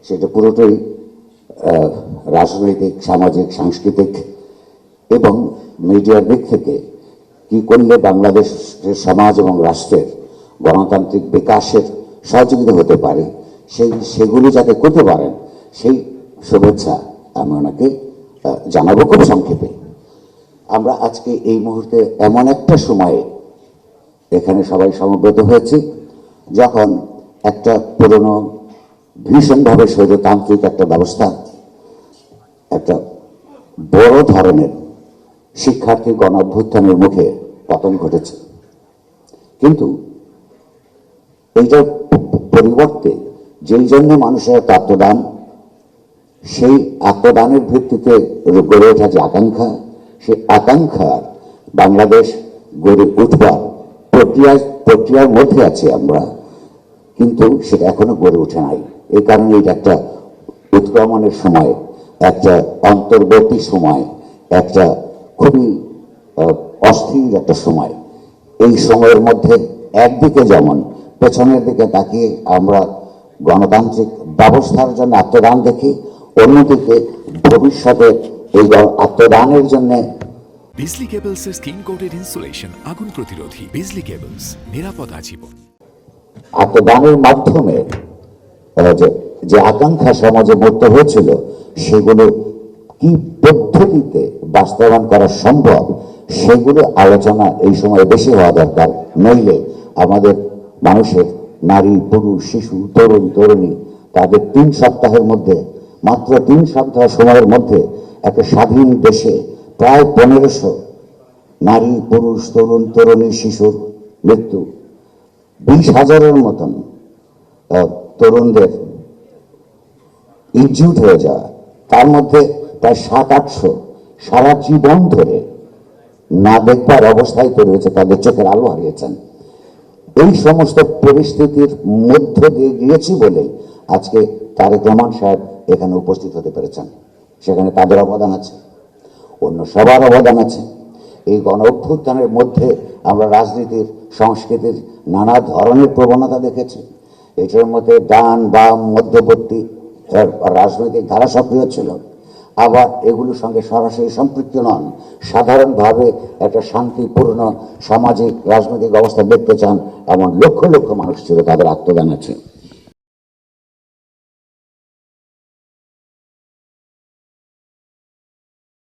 সেটা পুরোটাই রাজনৈতিক, সামাজিক, সাংস্কৃতিক এবং মিডিয়ার দিক থেকে কি করলে বাংলাদেশের সমাজ এবং রাষ্ট্রের গণতান্ত্রিক বিকাশের সহযোগিতা হতে পারে, সেগুলি যাতে করতে পারেন সেই শুভেচ্ছা আমি ওনাকে জানাবো খুব সংক্ষেপে। আমরা আজকে এই মুহূর্তে এমন একটা সময়ে এখানে সবাই সমবেত হয়েছি যখন একটা পুরনো ভীষণভাবে স্বৈরতান্ত্রিক একটা ব্যবস্থা একটা বড় ধরনের শিক্ষার্থী গণ অভ্যুত্থানের মুখে পতন ঘটেছে। কিন্তু এইটার পরিবর্তে যেই জন্য মানুষের আত্মদান, সেই আত্মদানের ভিত্তিতে গড়ে ওঠা যে আকাঙ্ক্ষা, সেই আকাঙ্ক্ষার বাংলাদেশ গড়ে উঠবার প্রক্রিয়ার মধ্যে আছি আমরা, কিন্তু সেটা এখনো গড়ে ওঠে নাই। এই কারণে এটা একটা উৎক্রমণের সময়, একটা অন্তর্বর্তী সময়, একটা খুবই অস্থির একটা সময়। এই সময়ের মধ্যে একদিকে যেমন পেছনের দিকে তাকিয়ে আমরা গণতান্ত্রিক ব্যবস্থার জন্য আত্মদান দেখি, অন্যদিকে ভবিষ্যতে এই আত্মদানের জন্য বিজলি কেবলস এর স্কিন কোটেড ইনসুলেশন আগুন প্রতিরোধী। বিজলি কেবলস, নিরাপদ আজীবন। আত্মদানের মাধ্যমে যে আকাঙ্ক্ষা সমাজে মূর্ত হয়েছিল, সেগুলো কি পদ্ধতিতে বাস্তবায়ন করা সম্ভব, সেগুলো আলোচনা এই সময় বেশি হওয়া দরকার। নইলে আমাদের মানুষের নারী, পুরুষ, শিশু, তরুণ, তরুণী তাদের 3 সপ্তাহের মধ্যে, মাত্র 3 সপ্তাহ সময়ের মধ্যে একটা স্বাধীন দেশে প্রায় 1500 নারী, পুরুষ, তরুণ, তরুণী, শিশুর মৃত্যু, 20,000-এর মতন তরুণদের ইনজিউড হয়ে যাওয়া, তার মধ্যে প্রায় 700-800 সারা জীবন ধরে না দেখবার অবস্থায় তৈরি হয়েছে, তাদের চোখের আলো হারিয়েছেন। এই সমস্ত পরিস্থিতির মধ্য দিয়ে গিয়েছি বলে আজকে তারেক রহমান সাহেব এখানে উপস্থিত হতে পেরেছেন। সেখানে তাদের অবদান আছে, অন্য সবার অবদান আছে। এই গণ অভ্যুত্থানের মধ্যে আমরা রাজনীতির, সংস্কৃতির নানা ধরনের প্রবণতা দেখেছি। এটার মধ্যে ডান, বাম, মধ্যবর্তী রাজনৈতিক ধারা সক্রিয় ছিল, আবার এগুলোর সঙ্গে সরাসরি সম্পৃক্ত নন। সাধারণভাবে একটা শান্তিপূর্ণ সামাজিক রাজনৈতিক ব্যবস্থা দেখতে চান এমন লক্ষ লক্ষ মানুষ ছিল, তাদের আত্মদান আছে।